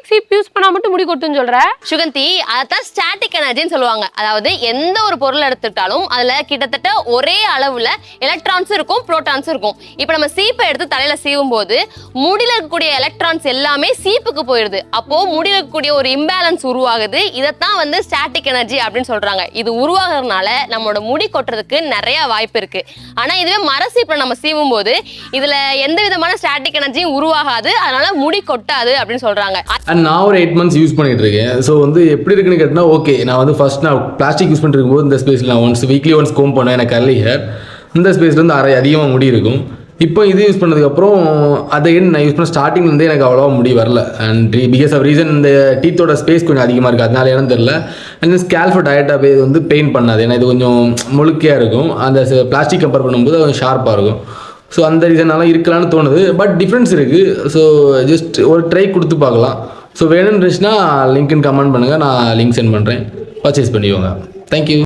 Cheap use பண்ணா மட்டும் முடி கொட்டுன்னு சொல்ற? சுகந்தி, அதான் ஸ்டாட்டிக் எனர்ஜின்னு சொல்லுவாங்க. அதாவது எந்த ஒரு பொருள் எடுத்துட்டாலும் அதுல கிட்டத்தட்ட ஒரே அளவுல எலக்ட்ரான்ஸ் இருக்கும், புரோட்டான்ஸ் இருக்கும். இப்ப நம்ம சீப்பை எடுத்து தலையில சீவும் போது முடியில இருக்கக்கூடிய எலக்ட்ரான்ஸ் எல்லாமே சீப்புக்கு போயிடுது. அப்போ முடியில இருக்கக்கூடிய ஒரு இம்பேலன்ஸ் உருவாகுது. இதைத்தான் வந்து ஸ்டாட்டிக் எனர்ஜி அப்படின்னு சொல்றாங்க. இது உருவாகிறதுனால நம்மளோட முடி கொட்டுறதுக்கு நிறைய வாய்ப்பு இருக்கு. ஆனா இதுவே மர சீப்பை நம்ம சீவும் போது இதுல எந்த விதமான ஸ்டாட்டிக் எனர்ஜியும் உருவாகாது, அதனால முடி கொட்டாது அப்படின்னு சொல்றாங்க. நான் ஒரு 8 months யூஸ் பண்ணிட்டு இருக்கேன். ஸோ வந்து எப்படி இருக்குன்னு கேட்டினா, ஓகே நான் வந்து ஃபர்ஸ்ட் நான் பிளாஸ்டிக் யூஸ் பண்ணிட்டு இருக்கும்போது இந்த ஸ்பேஸில் நான் வீக்லி ஒன்ஸ் கோம் பண்ணுவேன். எனக்கு கர்லி ஹேர், இந்த ஸ்பேஸ்லேருந்து அதிகமாக முடி இருக்கும். இப்போ இது யூஸ் பண்ணதுக்கப்புறம் அதை நான் யூஸ் பண்ண ஸ்டார்டிங்லேருந்தே எனக்கு அவ்வளோவா முடி வரல. அண்ட் பிகாஸ் ஆஃப் ரீசன் இந்த டீத்தோட ஸ்பேஸ் கொஞ்சம் அதிகமாக இருக்குது, அதனால என்னன்னு தெரியல. அண்ட் ஸ்கேல்ஃபோ டயட்டாக இது வந்து பெயின் பண்ணாது, ஏன்னா இது கொஞ்சம் முழுக்கையாக இருக்கும். அந்த பிளாஸ்டிக் கம்பேர் பண்ணும்போது அது ஷார்ப்பாக இருக்கும். ஸோ அந்த ரீசனால இருக்கலான்னு தோணுது. பட் டிஃப்ரென்ஸ் இருக்குது. ஸோ ஜஸ்ட் ஒரு ட்ரை கொடுத்து பார்க்கலாம். ஸோ வேணும்னு இருந்துச்சுன்னா லிங்க்னு கமெண்ட் பண்ணுங்கள், நான் லிங்க் சென்ட் பண்ணுறேன், பர்ச்சேஸ் பண்ணிக்கோங்க. தேங்க்யூ.